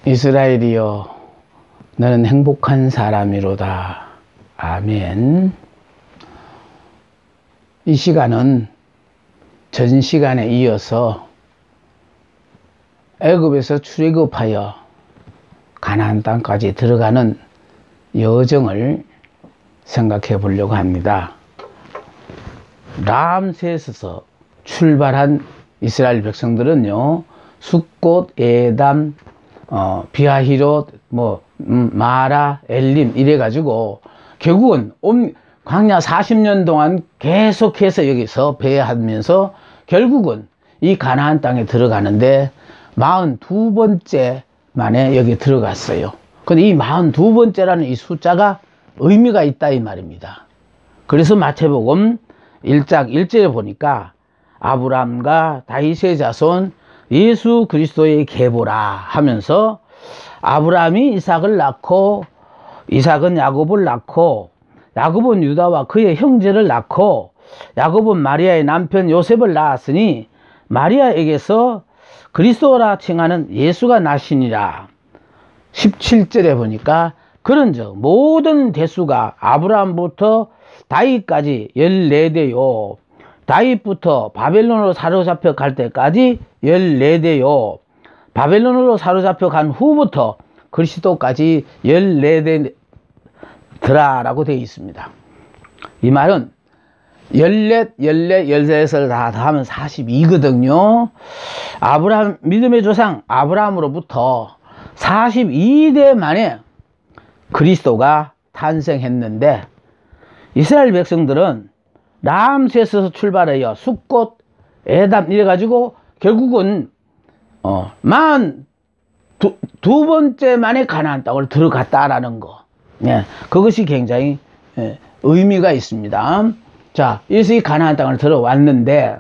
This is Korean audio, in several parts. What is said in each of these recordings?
이스라엘이여 너는 행복한 사람이로다. 아멘. 이 시간은 전 시간에 이어서 애굽에서 출애굽하여 가나안 땅까지 들어가는 여정을 생각해 보려고 합니다. 람세스에서 출발한 이스라엘 백성들은요, 숫곳, 에담, 비하히롯, 마라, 엘림 이래가지고 결국은 광야 40년 동안 계속해서 여기서 배회하면서 결국은 이 가나안 땅에 들어가는데 42번째 만에 여기 들어갔어요. 근데 이 42번째라는 이 숫자가 의미가 있다 이 말입니다. 그래서 마태복음 1장 1절에 보니까 아브라함과 다윗의 자손 예수 그리스도의 계보라 하면서 아브라함이 이삭을 낳고 이삭은 야곱을 낳고 야곱은 유다와 그의 형제를 낳고 야곱은 마리아의 남편 요셉을 낳았으니 마리아에게서 그리스도라 칭하는 예수가 나시니라. 17절에 보니까 그런즉 모든 대수가 아브라함부터 다윗까지 14대요 다윗부터 바벨론으로 사로잡혀 갈 때까지 14대요 바벨론으로 사로잡혀 간 후부터 그리스도까지 14대더라 라고 되어 있습니다. 이 말은 14, 13을 다 하면 42거든요. 아브라함, 믿음의 조상 아브라함으로부터 42대 만에 그리스도가 탄생했는데 이스라엘 백성들은 람세스에서 출발해요. 숫곳, 에담 이래가지고 결국은 42번째 만에 가나안 땅을 들어갔다라는 거. 예, 그것이 굉장히 의미가 있습니다. 자, 이래서 이 가나안 땅을 들어왔는데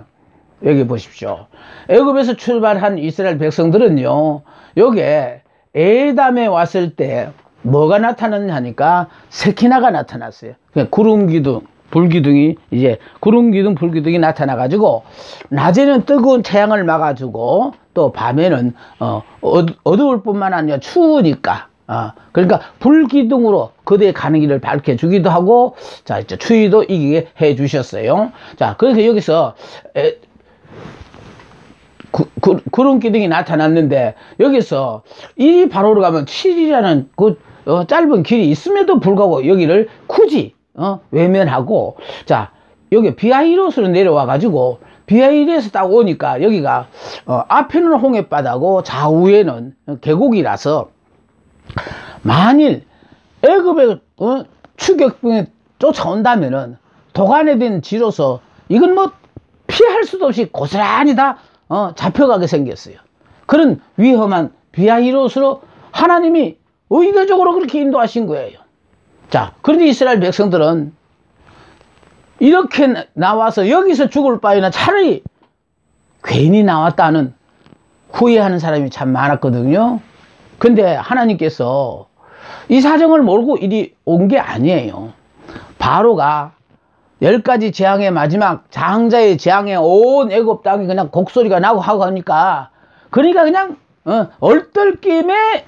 여기 보십시오. 애굽에서 출발한 이스라엘 백성들은요, 요게 에담에 왔을 때 뭐가 나타났냐 하니까 세키나가 나타났어요. 그냥 구름 기둥, 불기둥이 이제 구름 기둥, 불기둥이 나타나 가지고 낮에는 뜨거운 태양을 막아주고 또 밤에는 어두울 뿐만 아니라 추우니까 그러니까 불기둥으로 그대의 가는 길을 밝혀주기도 하고, 자, 이제 추위도 이기게 해 주셨어요. 자, 그래서 여기서 구름 기둥이 나타났는데 여기서 이리 바로로 가면 7이라는 그 짧은 길이 있음에도 불구하고 여기를 굳이 외면하고, 자, 여기 비하히롯으로 내려와 가지고 비하히롯에서 딱 오니까 여기가 앞에는 홍해바다고 좌우에는 계곡이라서 만일 애굽의 추격병이 쫓아온다면은 도간에 된 지로서 이건 뭐 피할 수도 없이 고스란히 다 잡혀가게 생겼어요. 그런 위험한 비하히롯으로 하나님이 의도적으로 그렇게 인도하신 거예요. 자, 그런데 이스라엘 백성들은 이렇게 나와서 여기서 죽을 바에는 차라리 괜히 나왔다는 후회하는 사람이 참 많았거든요. 근데 하나님께서 이 사정을 모르고 이리 온 게 아니에요. 바로가 10가지 재앙의 마지막 장자의 재앙에 온 애굽 땅이 그냥 곡소리가 나고 하고 하니까 그러니까 그냥 얼떨김에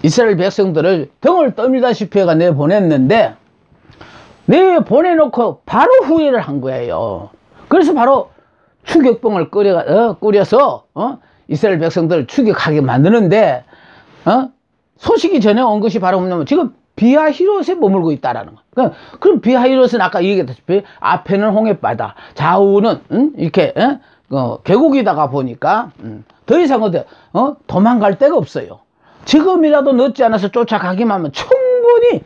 이스라엘 백성들을 등을 떠밀다시피 해가 내보냈는데 내보내놓고 바로 후회를 한 거예요. 그래서 바로 추격병을 꾸려서 이스라엘 백성들을 추격하게 만드는데 소식이 전해 온 것이 바로 뭐냐면 지금 비하히롯에 머물고 있다라는 거. 그럼 비하히롯은 아까 얘기했다시피 앞에는 홍해바다, 좌우는 이렇게 계곡이다가 보니까 더 이상 도망갈 데가 없어요. 지금이라도 늦지 않아서 쫓아가기만 하면 충분히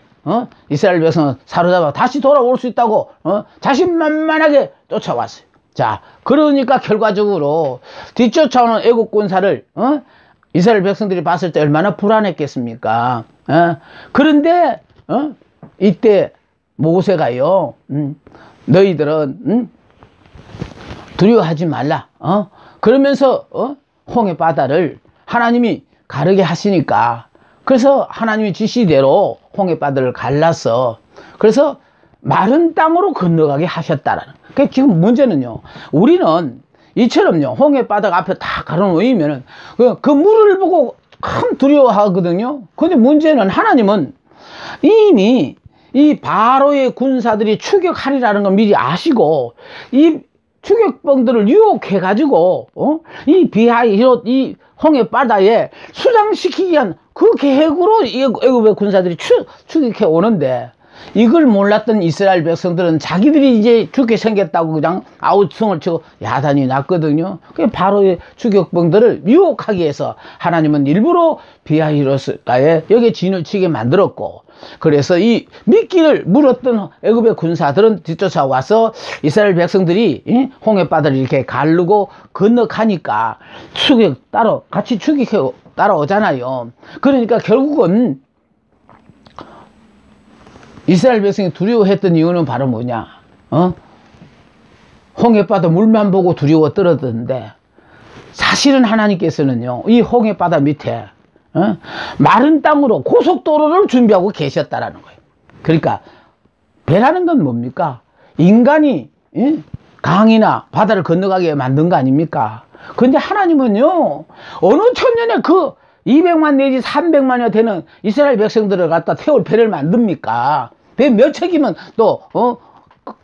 이스라엘 백성은 사로잡아 다시 돌아올 수 있다고 자신만만하게 쫓아왔어요. 자, 그러니까 결과적으로 뒤쫓아오는 애국 군사를 이스라엘 백성들이 봤을 때 얼마나 불안했겠습니까? 그런데 이때 모세가요, 너희들은 두려워하지 말라. 그러면서 홍해 바다를 하나님이 가르게 하시니까, 그래서 하나님의 지시대로 홍해 바다를 갈라서 그래서 마른 땅으로 건너가게 하셨다라는. 그 지금 문제는요, 우리는 이처럼요 홍해 바다가 앞에 다 가로놓이면은 그 물을 보고 참 두려워하거든요. 근데 문제는 하나님은 이미 이 바로의 군사들이 추격하리라는 걸 미리 아시고 이 추격병들을 유혹해가지고 이 비하이롯 이 홍해 바다에 수장시키기 위한 그 계획으로 애굽의 군사들이 추격해 오는데 이걸 몰랐던 이스라엘 백성들은 자기들이 이제 죽게 생겼다고 그냥 아우성을 치고 야단이 났거든요. 그 바로의 추격병들을 유혹하기 위해서 하나님은 일부러 비하히롯가에 여기에 진을 치게 만들었고, 그래서 이 미끼를 물었던 애굽의 군사들은 뒤쫓아와서 이스라엘 백성들이 홍해바다를 이렇게 가르고 건너가니까 같이 추격해 따라오잖아요. 그러니까 결국은 이스라엘 백성이 두려워했던 이유는 바로 뭐냐? 홍해바다 물만 보고 두려워 떨어졌는데, 사실은 하나님께서는요, 이 홍해바다 밑에 마른 땅으로 고속도로를 준비하고 계셨다라는 거예요. 그러니까 배라는 건 뭡니까? 인간이 강이나 바다를 건너가게 만든 거 아닙니까? 근데 하나님은요, 어느 천년에 그 200만 내지 300만여 되는 이스라엘 백성들을 갖다 태울 배를 만듭니까? 배 몇 척이면 또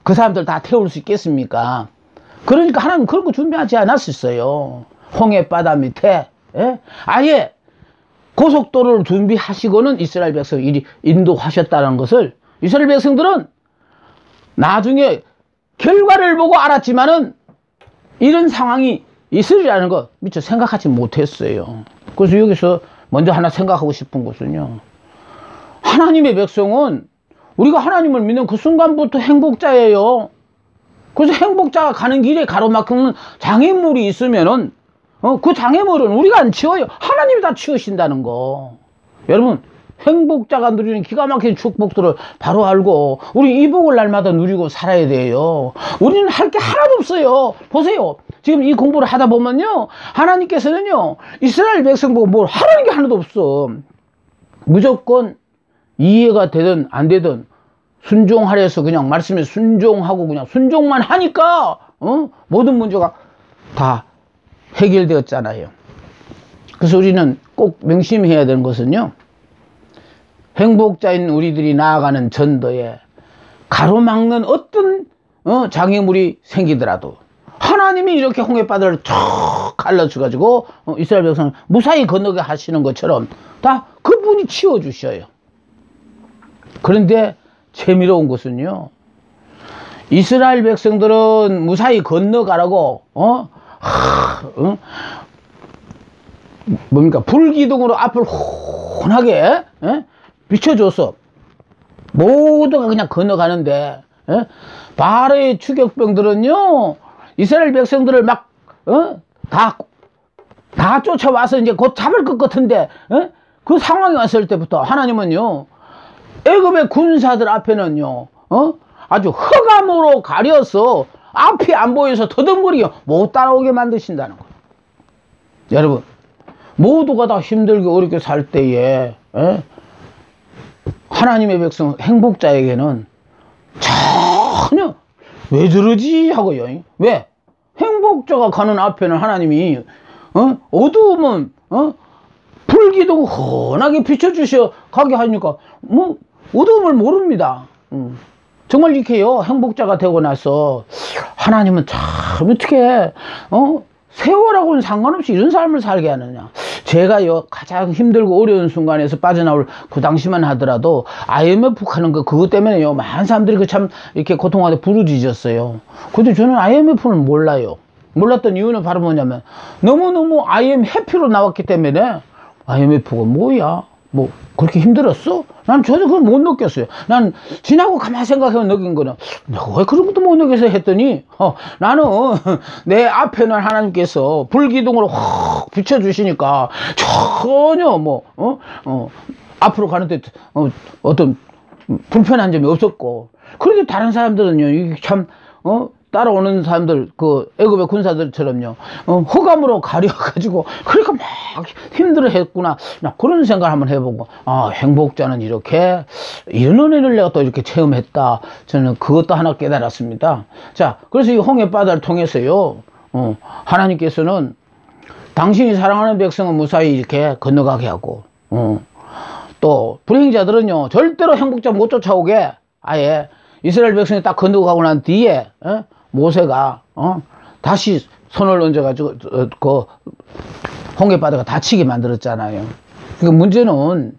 그 사람들 다 태울 수 있겠습니까? 그러니까 하나님 그런 거 준비하지 않았었어요. 홍해바다 밑에 아예 고속도로를 준비하시고는 이스라엘 백성을 이리 인도하셨다는 것을 이스라엘 백성들은 나중에 결과를 보고 알았지만은 이런 상황이 있으리라는 거 미처 생각하지 못했어요. 그래서 여기서 먼저 하나 생각하고 싶은 것은요, 하나님의 백성은 우리가 하나님을 믿는 그 순간부터 행복자예요. 그래서 행복자가 가는 길에 가로막히는 장애물이 있으면은 그 장애물은 우리가 안 치워요. 하나님이 다 치우신다는 거. 여러분, 행복자가 누리는 기가 막힌 축복들을 바로 알고 우리 이 복을 날마다 누리고 살아야 돼요. 우리는 할 게 하나도 없어요. 보세요. 지금 이 공부를 하다 보면요, 하나님께서는요, 이스라엘 백성 보고 뭘 하라는 게 하나도 없어. 무조건 이해가 되든 안 되든 순종하려 해서 그냥 말씀에 순종하고 그냥 순종만 하니까 모든 문제가 다 해결되었잖아요. 그래서 우리는 꼭 명심해야 되는 것은요, 행복자인 우리들이 나아가는 전도에 가로막는 어떤 장애물이 생기더라도 하나님이 이렇게 홍해바다를 쫙 갈라주가지고 이스라엘 백성을 무사히 건너게 하시는 것처럼 다 그분이 치워주셔요. 그런데 재미로운 것은요, 이스라엘 백성들은 무사히 건너가라고 뭡니까, 불기둥으로 앞을 훤하게 비춰줘서 모두가 그냥 건너가는데, 바로의 추격병들은요, 이스라엘 백성들을 막 다 쫓아와서 이제 곧 잡을 것 같은데, 그 상황이 왔을 때부터 하나님은요, 애굽의 군사들 앞에는요, 아주 흑암으로 가려서 앞이 안 보여서 더듬거리게 못 따라오게 만드신다는 거예요. 여러분, 모두가 다 힘들게 어렵게 살 때에 하나님의 백성 행복자에게는 전혀 왜 저러지 하고요. 왜? 행복자가 가는 앞에는 하나님이 어두우면 불기둥 훤하게 비춰주셔 가게 하니까 뭐 어두움을 모릅니다. 정말 이렇게요, 행복자가 되고 나서 하나님은 참 어떻게 세월하고는 상관없이 이런 삶을 살게 하느냐. 제가요, 가장 힘들고 어려운 순간에서 빠져나올 그 당시만 하더라도 IMF 하는 거 그것 때문에요, 많은 사람들이 그 참 이렇게 고통하다 부르짖었어요. 근데 저는 IMF는 몰라요. 몰랐던 이유는 바로 뭐냐면 너무너무 IMF로 나왔기 때문에 IMF가 뭐야? 뭐 그렇게 힘들었어? 난 전혀 그걸 못 느꼈어요. 난 지나고 가만히 생각해 느낀 거는 왜 그런 것도 못 느껴서 했더니 나는 내 앞에는 하나님께서 불기둥으로 확 비춰주시니까 전혀 앞으로 가는데 어떤 불편한 점이 없었고, 그런데 다른 사람들은요, 이게 참 따라오는 사람들, 그 애굽의 군사들처럼요, 흑암으로 가려가지고 그러니까 막 힘들어했구나, 그런 생각을 한번 해보고, 행복자는 이렇게 이런 은혜를 내가 또 이렇게 체험했다. 저는 그것도 하나 깨달았습니다. 자, 그래서 이 홍해바다를 통해서요, 하나님께서는 당신이 사랑하는 백성은 무사히 이렇게 건너가게 하고, 또 불행자들은요 절대로 행복자 못 쫓아오게 아예 이스라엘 백성이 딱 건너가고 난 뒤에 모세가 다시 손을 얹어가지고 그 홍해바다가 닫히게 만들었잖아요. 그러니까 문제는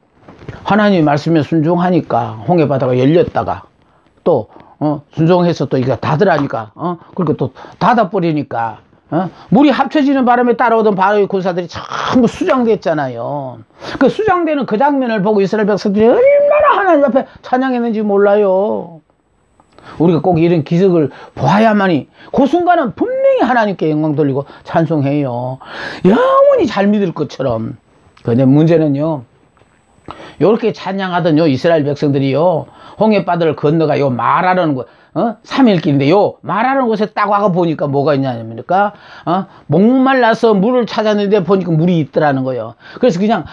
하나님의 말씀에 순종하니까 홍해바다가 열렸다가 또 순종해서 또 이거 닫으라니까 그렇게 또 닫아버리니까 물이 합쳐지는 바람에 따라오던 바로의 군사들이 전부 수장됐잖아요. 그 수장되는 그 장면을 보고 이스라엘 백성들이 얼마나 하나님 앞에 찬양했는지 몰라요. 우리가 꼭 이런 기적을 보아야만이 그 순간은 분명히 하나님께 영광 돌리고 찬송해요. 영원히 잘 믿을 것처럼. 근데 문제는요, 요렇게 찬양하던 요 이스라엘 백성들이요 홍해바다를 건너가 요 말하라는 거 3일길인데 요 말하는 곳에 딱 와가 보니까 뭐가 있냐니까 목말라서 물을 찾았는데 보니까 물이 있더라는 거예요. 그래서 그냥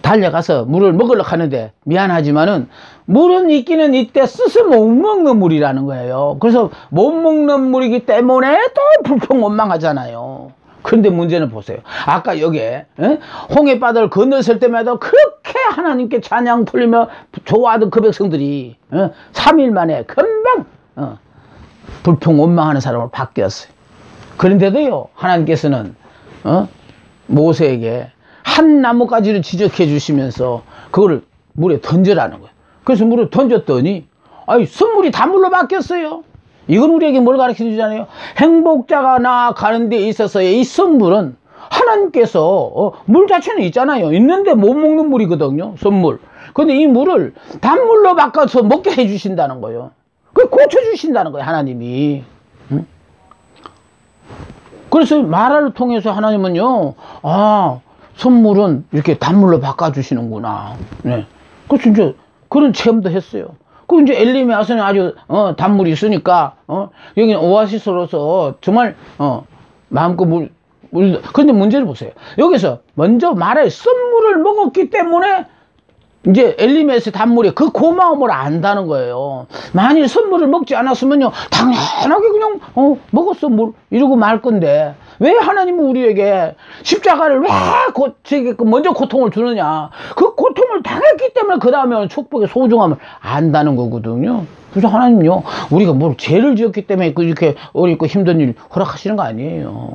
달려가서 물을 먹으려고 하는데 미안하지만은 물은 있기는 있대 스스 못 먹는 물이라는 거예요. 그래서 못 먹는 물이기 때문에 또 불평원망하잖아요. 그런데 문제는 보세요. 아까 여기에 홍해바다를 건넜을 때마다 그렇게 하나님께 찬양 돌리며 좋아하던 그 백성들이 3일 만에 금방 불평원망하는 사람으로 바뀌었어요. 그런데도요 하나님께서는 모세에게 한 나뭇가지를 지적해 주시면서 그거를 물에 던져라는 거예요. 그래서 물에 던졌더니 선물이 단물로 바뀌었어요. 이건 우리에게 뭘 가르쳐 주잖아요. 행복자가 나아가는 데 있어서의 이 선물은 하나님께서 물 자체는 있잖아요. 있는데 못 먹는 물이거든요. 선물. 근데 이 물을 단물로 바꿔서 먹게 해 주신다는 거예요. 그걸 고쳐 주신다는 거예요. 하나님이. 그래서 마라를 통해서 하나님은요 선물은 이렇게 단물로 바꿔주시는구나. 네. 그래서 이제 그런 체험도 했어요. 그 이제 엘림에 와서는 아주 단물이 있으니까 여기는 오아시스로서 정말 마음껏 그런데 문제를 보세요. 여기서 먼저 마라의 선물을 먹었기 때문에 이제 엘리메스의 단물이 그 고마움을 안다는 거예요. 만일 선물을 먹지 않았으면요 당연하게 그냥 먹었어 물 이러고 말 건데 왜 하나님은 우리에게 십자가를 왜 먼저 고통을 주느냐. 그 고통을 당했기 때문에 그 다음에 축복의 소중함을 안다는 거거든요. 그래서 하나님요 우리가 뭘 죄를 지었기 때문에 이렇게 어렵고 힘든 일 허락하시는 거 아니에요.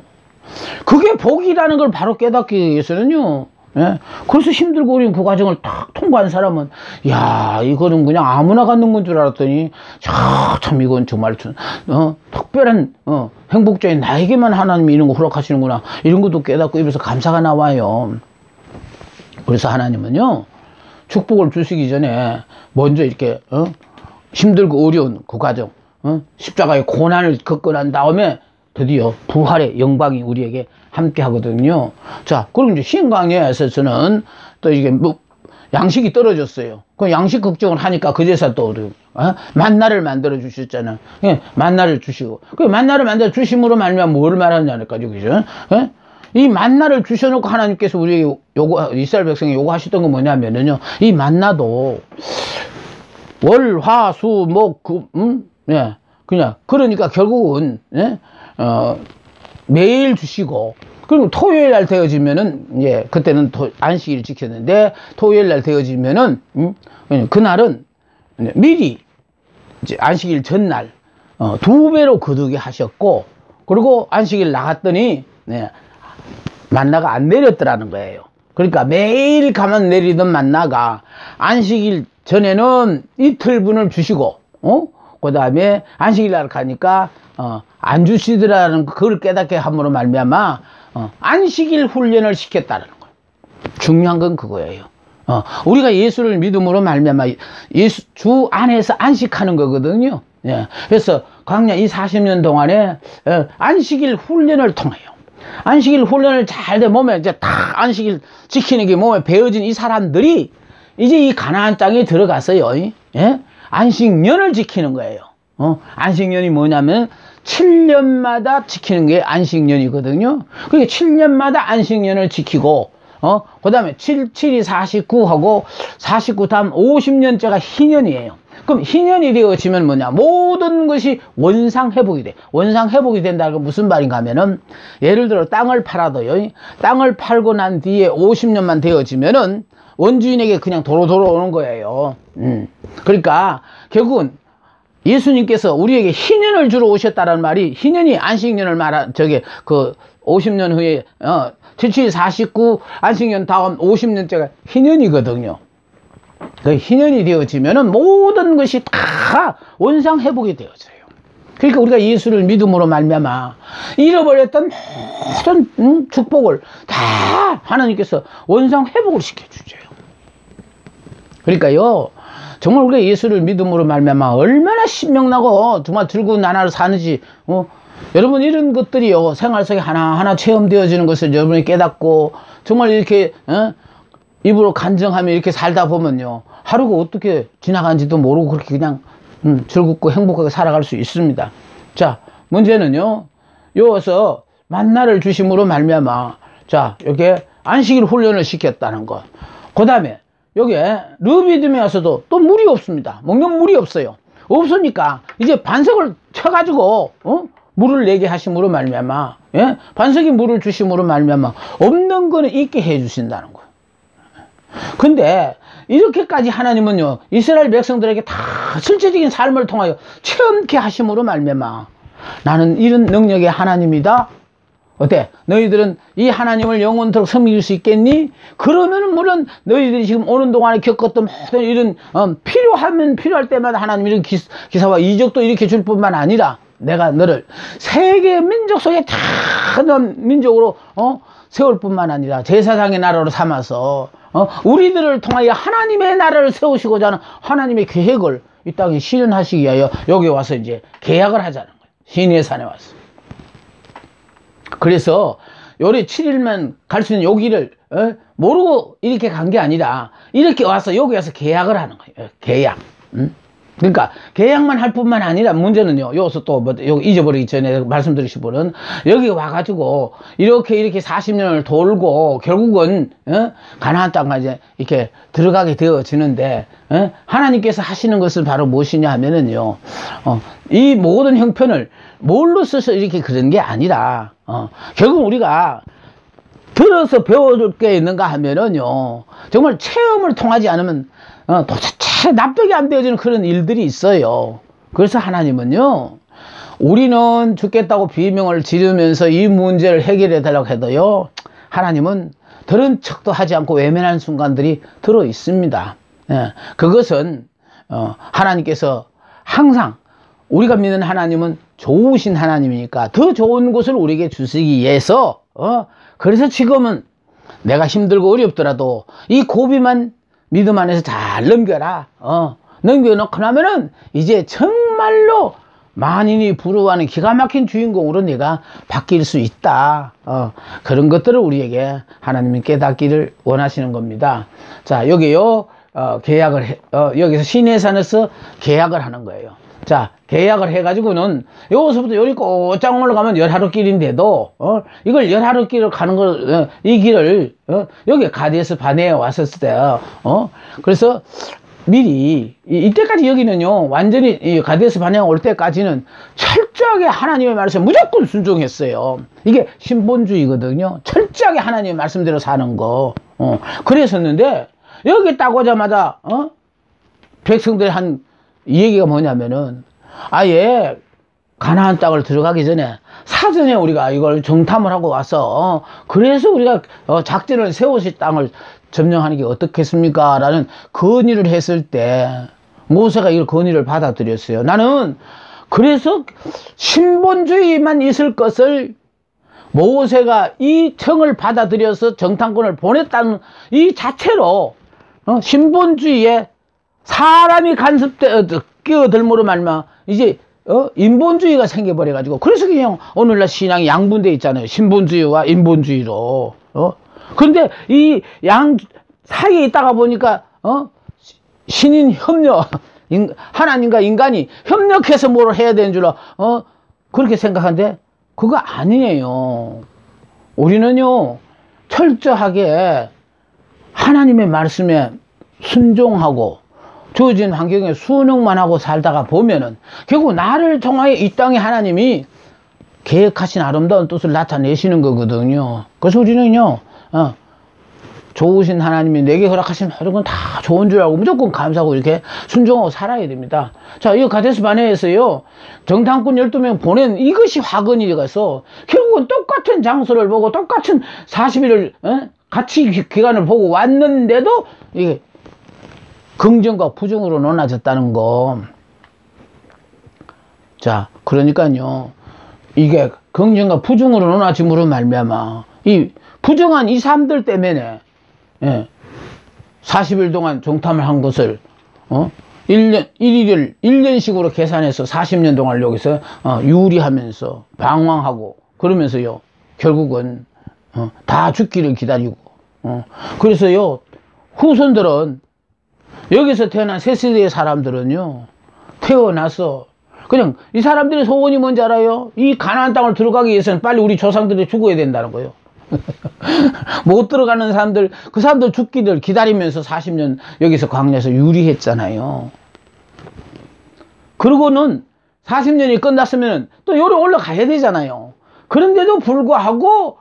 그게 복이라는 걸 바로 깨닫기 위해서는요 그래서 힘들고 어려운 그 과정을 딱 통과한 사람은 야 이거는 그냥 아무나 갖는 건 줄 알았더니 참 이건 정말 특별한 행복자인 나에게만 하나님이 이런 거 허락하시는구나 이런 것도 깨닫고 입에서 감사가 나와요. 그래서 하나님은요 축복을 주시기 전에 먼저 이렇게 힘들고 어려운 그 과정 십자가의 고난을 겪고 난 다음에 드디어 부활의 영광이 우리에게 함께 하거든요. 자, 그럼 이제 신광야에서는 또 이게 양식이 떨어졌어요. 그 양식 걱정을 하니까 그제서 또 만나를 만들어 주셨잖아요. 예, 만나를 주시고 그 만나를 만들어 주심으로 말미암아 뭘 말하냐니까 그죠? 예? 이 만나를 주셔놓고 하나님께서 우리에게 이스라엘 백성이 요구하셨던 건 뭐냐면은요, 이 만나도 월, 화, 수, 목, 예, 그냥 그러니까 결국은 매일 주시고. 그럼 토요일 날 되어지면은 그때는 안식일을 지켰는데 토요일 날 되어지면은 그날은 미리 이제 안식일 전날 2배로 거두게 하셨고, 그리고 안식일 나갔더니 만나가 안 내렸더라는 거예요. 그러니까 매일 가만 내리던 만나가 안식일 전에는 이틀분을 주시고 그 다음에 안식일 날 가니까 안 주시더라는 그걸 깨닫게 함으로 말미암아 안식일 훈련을 시켰다는 거예요. 중요한 건 그거예요. 우리가 예수를 믿음으로 말미암아 예수 주 안에서 안식하는 거거든요. 예. 그래서 광야 이 40년 동안에 안식일 훈련을 통해요. 안식일 훈련을 잘 돼 몸에 이제 다 안식일 지키는 게 몸에 배어진 이 사람들이 이제 이 가나안 땅에 들어가서요. 예? 안식년을 지키는 거예요. 안식년이 뭐냐면 7년마다 지키는 게 안식년이거든요. 그러니까 7년마다 안식년을 지키고 그 다음에 7, 7이 49하고 49 다음 50년째가 희년이에요. 그럼 희년이 되어지면 뭐냐? 모든 것이 원상회복이 돼. 원상회복이 된다는 건 무슨 말인가 하면은, 예를 들어 땅을 팔아도요, 땅을 팔고 난 뒤에 50년만 되어지면은 원주인에게 그냥 도로 오는 거예요. 그러니까 결국은 예수님께서 우리에게 희년을 주러 오셨다는 말이, 희년이 안식년을 말한, 50년 후에, 77, 49, 안식년 다음 50년째가 희년이거든요. 그 희년이 되어지면은 모든 것이 다 원상회복이 되어져요. 그러니까 우리가 예수를 믿음으로 말미암아 잃어버렸던 모든 축복을 다 하나님께서 원상회복을 시켜주죠. 그러니까요, 정말 우리가 예수를 믿음으로 말미암아 얼마나 신명나고 정말 들고 나날을 사는지, 여러분, 이런 것들이요, 생활 속에 하나하나 체험되어지는 것을 여러분이 깨닫고 정말 이렇게 입으로 간증하며 이렇게 살다 보면요, 하루가 어떻게 지나간지도 모르고 그렇게 그냥 즐겁고 행복하게 살아갈 수 있습니다. 자, 문제는요, 여기서 만나를 주심으로 말미암아, 자, 이렇게 안식일 훈련을 시켰다는 것. 그 다음에 여기에 르비딤에 와서도 또 물이 없습니다. 먹는 물이 없어요. 없으니까 이제 반석을 쳐가지고 물을 내게 하심으로 말미암아, 예? 반석이 물을 주심으로 말미암아 없는 거는 있게 해 주신다는 거예요. 근데 이렇게까지 하나님은요, 이스라엘 백성들에게 다 실제적인 삶을 통하여 체험케 하심으로 말미암아, 나는 이런 능력의 하나님이다. 어때? 너희들은 이 하나님을 영원토록 섬길 수 있겠니? 그러면은 물론 너희들이 지금 오는 동안에 겪었던 모든 이런 필요하면 필요할 때마다 하나님 이런 기사와 이적도 이렇게 줄 뿐만 아니라 내가 너를 세계 민족 속에 다른 민족으로 세울 뿐만 아니라 제사장의 나라로 삼아서 우리들을 통하여 하나님의 나라를 세우시고자 하는 하나님의 계획을 이 땅에 실현하시기 위하여 여기 와서 이제 계약을 하자는 거예요. 시내산에 와서. 그래서 요리 7일만 갈 수 있는 여기를 모르고 이렇게 간 게 아니라 이렇게 와서 여기 와서 계약을 하는 거예요. 계약. 그러니까 계약만 할 뿐만 아니라 문제는요, 여기서 또 여기 잊어버리기 전에 말씀드리신 분은 여기 와가지고 이렇게 40년을 돌고 결국은 가나안 땅까지 이렇게 들어가게 되어지는데, 하나님께서 하시는 것은 바로 무엇이냐 하면은요, 이 모든 형편을 뭘로 써서 이렇게 그런 게 아니라 결국 우리가 들어서 배워줄 게 있는가 하면은요, 정말 체험을 통하지 않으면 도대체 납득이 안 되어지는 그런 일들이 있어요. 그래서 하나님은요, 우리는 죽겠다고 비명을 지르면서 이 문제를 해결해 달라고 해도요, 하나님은 들은 척도 하지 않고 외면하는 순간들이 들어 있습니다. 그것은 하나님께서 항상 우리가 믿는 하나님은 좋으신 하나님이니까 더 좋은 것을 우리에게 주시기 위해서 그래서 지금은 내가 힘들고 어렵더라도 이 고비만 믿음 안에서 잘 넘겨라. 넘겨놓고 나면은 이제 정말로 만인이 부러워하는 기가 막힌 주인공으로 내가 바뀔 수 있다. 그런 것들을 우리에게 하나님이 깨닫기를 원하시는 겁니다. 자, 여기요, 계약을 여기서 시내산에서 계약을 하는 거예요. 자, 계약을 해가지고는 여기서부터 여기 꼬짱 올라가면 열하루 길인데도 이걸 열하루 길을 가는 걸 이 길을 여기 가데스 바네에 왔었을 때요. 그래서 미리 이때까지 여기는요, 완전히 이 가데스 바네에 올 때까지는 철저하게 하나님의 말씀에 무조건 순종했어요. 이게 신본주의거든요. 철저하게 하나님의 말씀대로 사는 거. 그랬었는데 여기 딱 오자마자 백성들이 한 이 얘기가 뭐냐면은, 아예 가나안 땅을 들어가기 전에 사전에 우리가 이걸 정탐을 하고 와서 그래서 우리가 작전을 세우실 땅을 점령하는 게 어떻겠습니까? 라는 건의를 했을 때 모세가 이걸 건의를 받아들였어요. 나는 그래서 신본주의만 있을 것을 모세가 이 청을 받아들여서 정탐꾼을 보냈다는 이 자체로 신본주의에 사람이 끼어들므로 말마 이제 인본주의가 생겨버려가지고, 그래서 그냥 오늘날 신앙이 양분돼 있잖아요. 신본주의와 인본주의로. 그런데 이 양 사이에 있다가 보니까 신인 협력, 하나님과 인간이 협력해서 뭘 해야 되는 줄로 그렇게 생각하는데 그거 아니에요. 우리는요, 철저하게 하나님의 말씀에 순종하고 주어진 환경에 순응만 하고 살다가 보면은 결국 나를 통하여 이 땅에 하나님이 계획하신 아름다운 뜻을 나타내시는 거거든요. 그래서 우리는요, 좋으신 하나님이 내게 허락하신 모든 건 다 좋은 줄 알고 무조건 감사하고 이렇게 순종하고 살아야 됩니다. 자, 이 가데스 바네아에서요, 정탐꾼 12명 보낸 이것이 화근이 가서 결국은 똑같은 장소를 보고 똑같은 40일을 같이 기간을 보고 왔는데도 이게 긍정과 부정으로 나눠졌다는 거. 자, 그러니까요, 이게 긍정과 부정으로 나눠짐으로 말미암아 이 부정한 이 사람들 때문에 40일 동안 정탐을 한 것을 1년씩으로 계산해서 40년 동안 여기서 유리하면서 방황하고 그러면서요, 결국은 다 죽기를 기다리고 그래서요, 후손들은 여기서 태어난 새 세대의 사람들은요, 태어나서 그냥 이 사람들의 소원이 뭔지 알아요? 이 가나안 땅을 들어가기 위해서는 빨리 우리 조상들이 죽어야 된다는 거예요. 못 들어가는 사람들, 그 사람들 죽기를 기다리면서 40년 여기서 광야에서 유리했잖아요. 그러고는 40년이 끝났으면 또 여기 올라가야 되잖아요. 그런데도 불구하고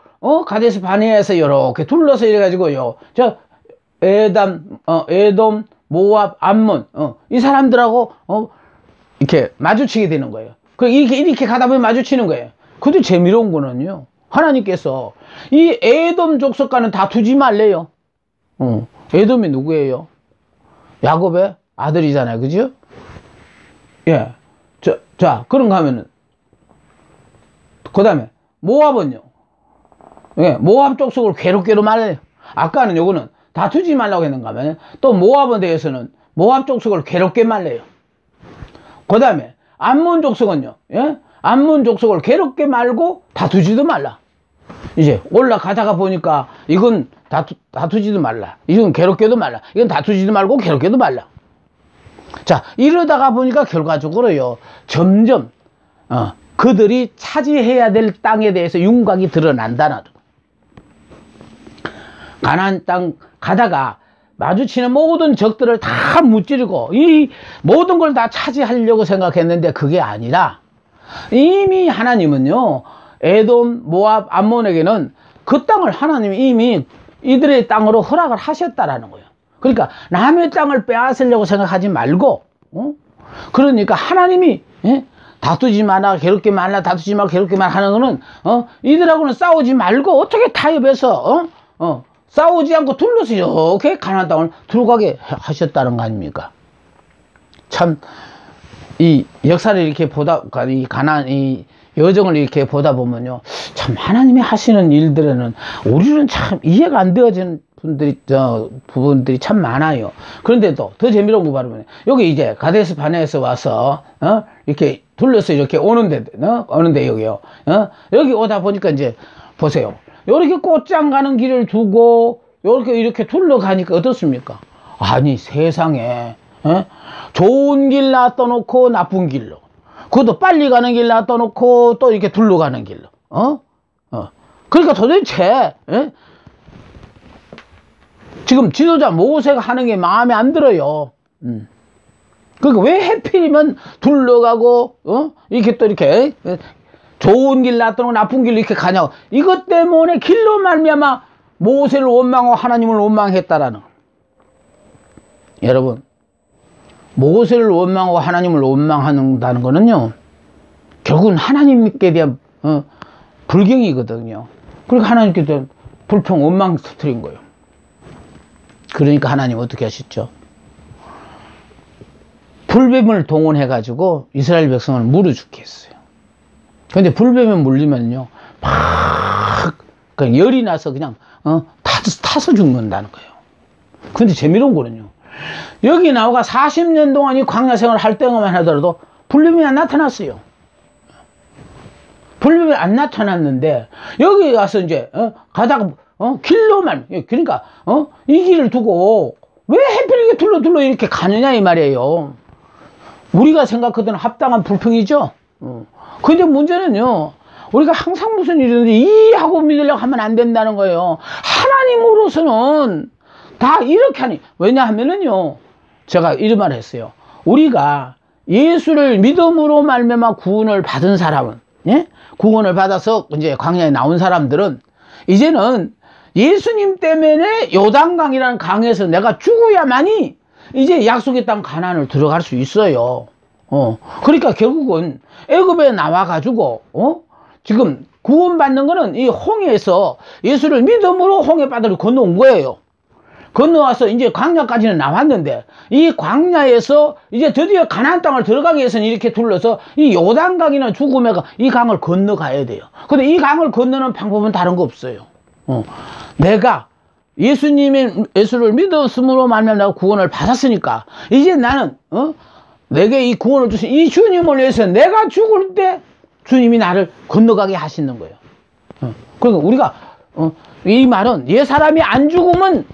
가데스 바네아에서 이렇게 둘러서 이래가지고요, 저 에돔, 모압, 암몬 이 사람들하고 이렇게 마주치게 되는 거예요. 이렇게 가다 보면 마주치는 거예요. 그것도 재미로운 거는요, 하나님께서 이 에돔 족속과는 다투지 말래요. 에돔이 누구예요? 야곱의 아들이잖아요. 그죠? 예. 자, 그런가 하면은, 그 다음에, 모압은요. 예, 모압 족속을 괴롭게로 말해요. 아까는 요거는 다투지 말라고 했는가 하면, 또 모압에 대해서는 모압 족속을 괴롭게 말래요. 그 다음에, 암몬 족속은요. 예? 암몬 족속을 괴롭게 말고 다투지도 말라. 이제 올라가다가 보니까 이건 다투지도 말라. 이건 괴롭게도 말라. 이건 다투지도 말고 괴롭게도 말라. 자, 이러다가 보니까 결과적으로요, 점점 그들이 차지해야 될 땅에 대해서 윤곽이 드러난다는. 가나안 땅 가다가 마주치는 모든 적들을 다 무찌르고 이 모든 걸 다 차지하려고 생각했는데 그게 아니라 이미 하나님은요, 에돔, 모압, 암몬에게는 그 땅을 하나님이 이미 이들의 땅으로 허락을 하셨다라는 거예요. 그러니까 남의 땅을 빼앗으려고 생각하지 말고, 그러니까 하나님이 다투지 마라, 괴롭게 말라, 다투지 말고 괴롭게 말라 하는 거는 이들하고는 싸우지 말고 어떻게 타협해서 싸우지 않고 둘러서 이렇게 가나안 땅을 들어가게 하셨다는 거 아닙니까? 참 이 역사를 이렇게 보다, 이 가나안 이 여정을 이렇게 보다 보면요, 참 하나님이 하시는 일들에는 우리는 참 이해가 안 되어지는 부분들이 참 많아요. 그런데도 더 재미로운 거 바로 여기 이제 가데스 바네아에서 와서 이렇게 둘러서 이렇게 오는데 여기요. 여기 오다 보니까 이제 보세요. 이렇게 꽃장 가는 길을 두고 이렇게 둘러가니까 어떻습니까? 아니 세상에 좋은 길 놔둬놓고 나쁜 길로, 그것도 빨리 가는 길 놔둬놓고 또 이렇게 둘러가는 길로, 그러니까 도대체 지금 지도자 모세가 하는 게 마음에 안 들어요. 그러니까 왜 해필이면 둘러가고 이렇게 또 이렇게 좋은 길 놔두고 나쁜 길로 이렇게 가냐고. 이것 때문에 길로 말미암아 모세를 원망하고 하나님을 원망했다라는. 여러분, 모세를 원망하고 하나님을 원망한다는 거는요, 결국은 하나님께 대한 불경이거든요. 그러니까 하나님께 대한 불평, 원망 터뜨린 거예요. 그러니까 하나님 어떻게 하셨죠? 불뱀을 동원해 가지고 이스라엘 백성을 물어 죽게 했어요. 근데 불뱀에 물리면요, 막 그냥 열이 나서 그냥 타서 죽는다는 거예요. 근데 재미로운 거는요, 여기 나오가 40년 동안 이 광야 생활을 할 때만 하더라도 불뱀이 안 나타났어요. 불뱀이 안 나타났는데 여기 가서 이제 가다가 길로만, 그러니까 이 길을 두고 왜 해필 이렇게 둘러 이렇게 가느냐 이 말이에요. 우리가 생각하던 합당한 불평이죠. 근데 문제는요, 우리가 항상 무슨 일이든지 이해하고 믿으려고 하면 안 된다는 거예요. 하나님으로서는 다 이렇게 하니. 왜냐하면은요, 제가 이런 말을 했어요. 우리가 예수를 믿음으로 말미암아 구원을 받은 사람은, 예? 구원을 받아서 이제 광야에 나온 사람들은 이제는 예수님 때문에 요단강이라는 강에서 내가 죽어야만이 이제 약속의 땅 가나안을 들어갈 수 있어요. 그러니까 결국은 애굽에 나와가지고, 지금 구원받는 거는 이 홍해에서 예수를 믿음으로 홍해 바다를 건너온 거예요. 건너와서 이제 광야까지는 나왔는데, 이 광야에서 이제 드디어 가나안 땅을 들어가기 위해서는 이렇게 둘러서 이 요단강이나 죽음의 강, 이 강을 건너가야 돼요. 근데 이 강을 건너는 방법은 다른 거 없어요. 내가 예수를 믿었음으로 말미암아 내가 구원을 받았으니까 이제 나는 내게 이 구원을 주신 이 주님을 위해서 내가 죽을 때 주님이 나를 건너가게 하시는 거예요. 그러니까 우리가 이 말은 옛 사람이 안 죽으면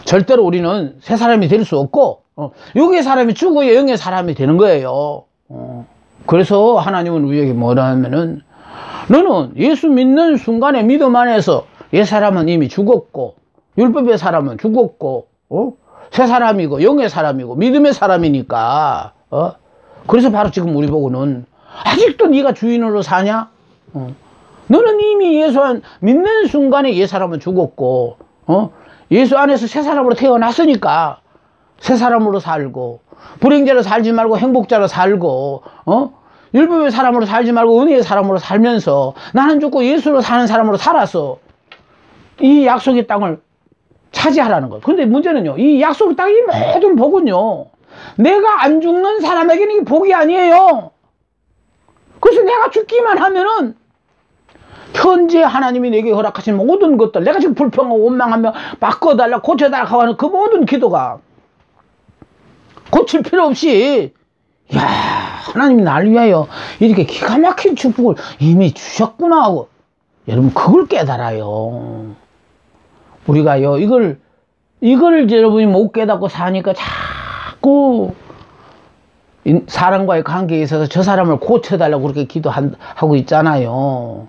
절대로 우리는 새 사람이 될 수 없고 육의 사람이 죽어야 영의 사람이 되는 거예요. 그래서 하나님은 우리에게 뭐라 하면은 너는 예수 믿는 순간에 믿음 안에서 옛 사람은 이미 죽었고 율법의 사람은 죽었고 새 사람이고 영의 사람이고 믿음의 사람이니까 그래서 바로 지금 우리 보고는 아직도 네가 주인으로 사냐? 너는 이미 예수 안 믿는 순간에 옛 사람은 죽었고 예수 안에서 새 사람으로 태어났으니까 새 사람으로 살고 불행자로 살지 말고 행복자로 살고 율법의 사람으로 살지 말고 은혜의 사람으로 살면서 나는 죽고 예수로 사는 사람으로 살아서 이 약속의 땅을 차지하라는 거예요. 근데 문제는요, 이 약속의 땅이 모든 복은요, 내가 안 죽는 사람에게는 이게 복이 아니에요. 그래서 내가 죽기만 하면은 현재 하나님이 내게 허락하신 모든 것들, 내가 지금 불평하고 원망하며 바꿔달라 고쳐달라 하는 그 모든 기도가 고칠 필요 없이 야 하나님이 날 위하여 이렇게 기가 막힌 축복을 이미 주셨구나 하고 여러분 그걸 깨달아요. 우리가요 이걸 여러분이 못 깨닫고 사니까 자꾸 사람과의 관계에 있어서 저 사람을 고쳐달라고 그렇게 기도하고 있잖아요.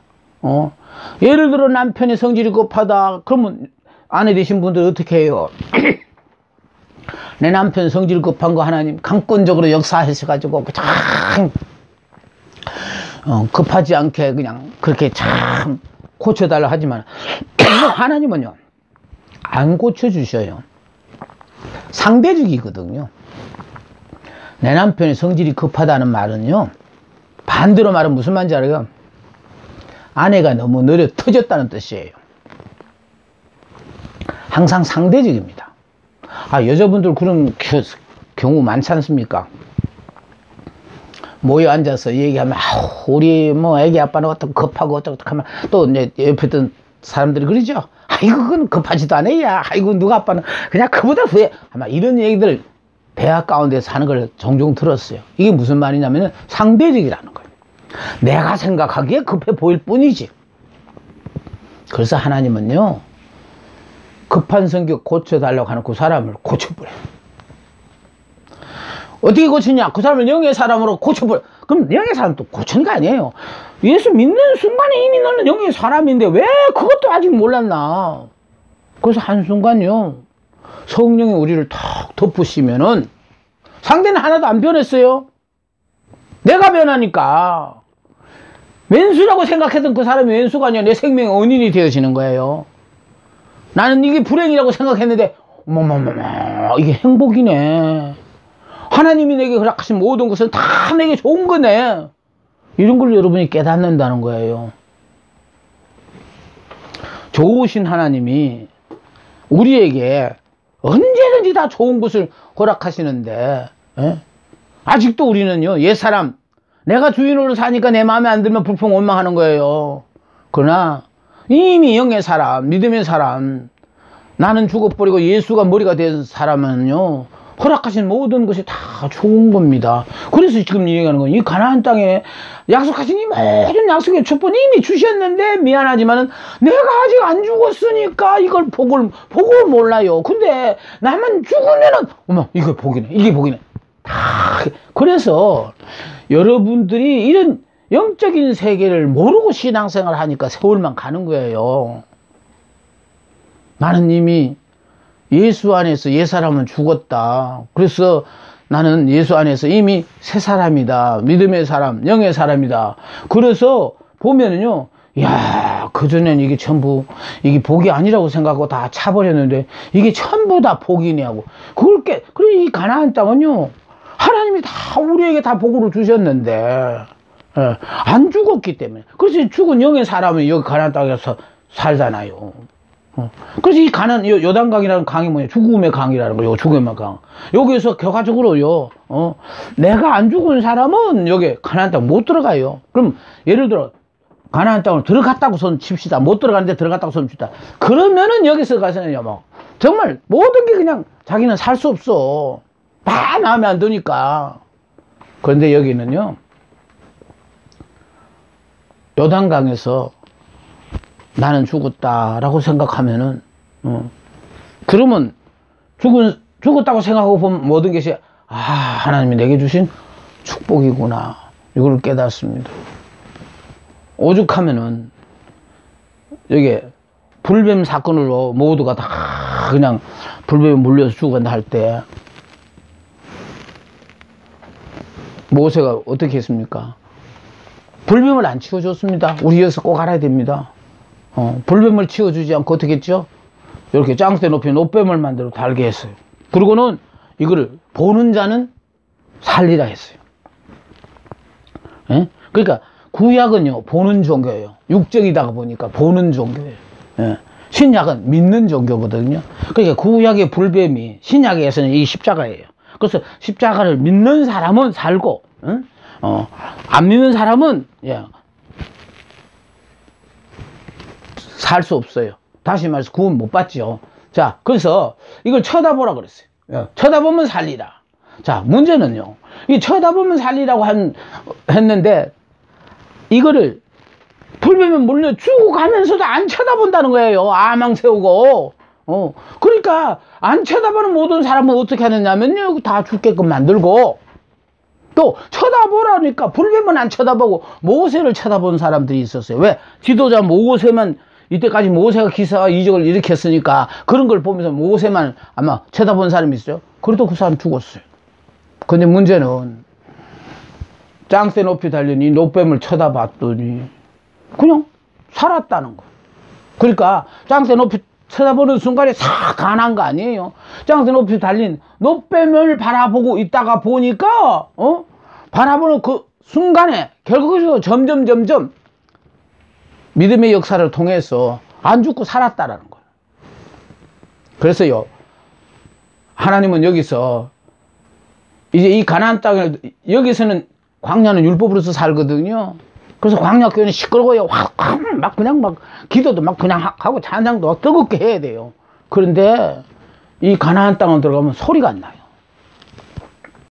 예를 들어 남편이 성질이 급하다 그러면 아내 되신 분들 어떻게 해요? 내 남편 성질 급한 거 하나님 강권적으로 역사하셔가지고 참 급하지 않게 그냥 그렇게 참 고쳐달라 하지만 하나님은요 안 고쳐주셔요. 상대적이거든요. 내 남편이 성질이 급하다는 말은요 반대로 말은 무슨 말인지 알아요? 아내가 너무 느려 터졌다는 뜻이에요. 항상 상대적입니다. 여자분들 그런 경우 많지 않습니까? 모여 앉아서 얘기하면 우리 뭐 애기 아빠는 어떻게 급하고 어떻게 하면 또 이제 옆에 있던 사람들이 그러죠. 아이고 그건 급하지도 않아야. 아이고 누가 아빠는 그냥 그보다 후회. 아마 이런 얘기들 대화 가운데서 하는 걸 종종 들었어요. 이게 무슨 말이냐면 상대적이라는 거예요. 내가 생각하기에 급해 보일 뿐이지. 그래서 하나님은요 급한 성격 고쳐달라고 하는 그 사람을 고쳐버려요. 어떻게 고치냐? 그 사람을 영의 사람으로 고쳐버려. 그럼 영의 사람 또 고치는 거 아니에요. 예수 믿는 순간에 이미 너는 영의 사람인데 왜 그것도 아직 몰랐나? 그래서 한순간요 성령이 우리를 탁 덮으시면은 상대는 하나도 안 변했어요. 내가 변하니까 왼수라고 생각했던 그 사람이 왼수가 아니라 내 생명의 원인이 되어지는 거예요. 나는 이게 불행이라고 생각했는데 어머머머머 이게 행복이네. 하나님이 내게 허락하신 모든 것은 다 내게 좋은 거네. 이런 걸 여러분이 깨닫는다는 거예요. 좋으신 하나님이 우리에게 언제든지 다 좋은 것을 허락하시는데 아직도 우리는요 옛사람 내가 주인으로 사니까 내 마음에 안 들면 불평 원망하는 거예요. 그러나 이미 영의 사람 믿음의 사람 나는 죽어버리고 예수가 머리가 된 사람은요 허락하신 모든 것이 다 좋은 겁니다. 그래서 지금 얘기하는 건 이 가나안 땅에 약속하신 이 모든 약속의 촛불 이미 주셨는데 미안하지만은 내가 아직 안 죽었으니까 이걸 복을 몰라요. 근데 나만 죽으면은 어머 이게 복이네 이게 복이네 다 그래서 여러분들이 이런 영적인 세계를 모르고 신앙생활을 하니까 세월만 가는 거예요. 나는 이미 예수 안에서 옛사람은 죽었다. 그래서 나는 예수 안에서 이미 새 사람이다. 믿음의 사람, 영의 사람이다. 그래서 보면은요, 야, 그전엔 이게 전부, 이게 복이 아니라고 생각하고 다 차버렸는데, 이게 전부 다 복이냐고. 그래, 이 가나안 땅은요, 하나님이 다 우리에게 다 복으로 주셨는데, 예, 안 죽었기 때문에. 그래서 죽은 영의 사람은 여기 가나안 땅에서 살잖아요. 그래서 이 요단강이라는 강이 뭐냐, 죽음의 강이라는 거예요. 죽음의 강. 여기서 결과적으로요, 내가 안 죽은 사람은 여기 가나안 땅 못 들어가요. 그럼 예를 들어 가나안 땅으로 들어갔다고 손 칩시다. 못 들어가는데 들어갔다고 손 칩시다. 그러면은 여기서 가서는요, 뭐 정말 모든 게 그냥 자기는 살 수 없어. 다 마음에 안 드니까. 그런데 여기는요, 요단강에서 나는 죽었다라고 생각하면은, 그러면 죽었다고 생각하고 보면 모든 것이, 하나님이 내게 주신 축복이구나. 이걸 깨닫습니다. 오죽하면은, 여기 불뱀 사건으로 모두가 다 그냥 불뱀에 물려서 죽었다 할 때, 모세가 어떻게 했습니까? 불뱀을 안 치워줬습니다. 우리 여기서 꼭 알아야 됩니다. 불뱀을 치워주지 않고 어떻게 했죠? 이렇게 짱새 높이 노뱀을 만들어 달게 했어요. 그리고는 이거를 보는 자는 살리라 했어요. 예? 그러니까 구약은요, 보는 종교예요. 육적이다 보니까 보는 종교예요. 예? 신약은 믿는 종교거든요. 그러니까 구약의 불뱀이 신약에서는 이 십자가예요. 그래서 십자가를 믿는 사람은 살고, 안 믿는 사람은, 살 수 없어요. 다시 말해서 구원 못 받죠. 자, 그래서 이걸 쳐다보라 그랬어요. 쳐다보면 살리라. 자, 문제는요, 이 쳐다보면 살리라고 했는데, 이거를 불뱀에 물려 죽어가면서도 안 쳐다본다는 거예요. 아망 세우고. 그러니까 안 쳐다보는 모든 사람은 어떻게 하느냐면요, 다 죽게끔 만들고, 또 쳐다보라니까 불뱀은 안 쳐다보고 모세를 쳐다본 사람들이 있었어요. 왜? 지도자 모세만, 이때까지 모세가 기사와 이적을 일으켰으니까 그런 걸 보면서 모세만 아마 쳐다본 사람이 있어요. 그래도 그 사람 죽었어요. 근데 문제는 짱새 높이 달린 이 노뱀을 쳐다봤더니 그냥 살았다는 거예요. 그러니까 짱새 높이 쳐다보는 순간에 싹 가난 거 아니에요. 짱새 높이 달린 노뱀을 바라보고 있다가 보니까, 바라보는 그 순간에 결국에서 점점 믿음의 역사를 통해서 안 죽고 살았다라는 거예요. 그래서요, 하나님은 여기서 이제 이 가나안 땅을, 여기서는 광야는 율법으로서 살거든요. 그래서 광야 교회는 시끄러워요. 막 그냥 막 기도도 막 그냥 하고 찬양도 뜨겁게 해야 돼요. 그런데 이 가나안 땅을 들어가면 소리가 안 나요.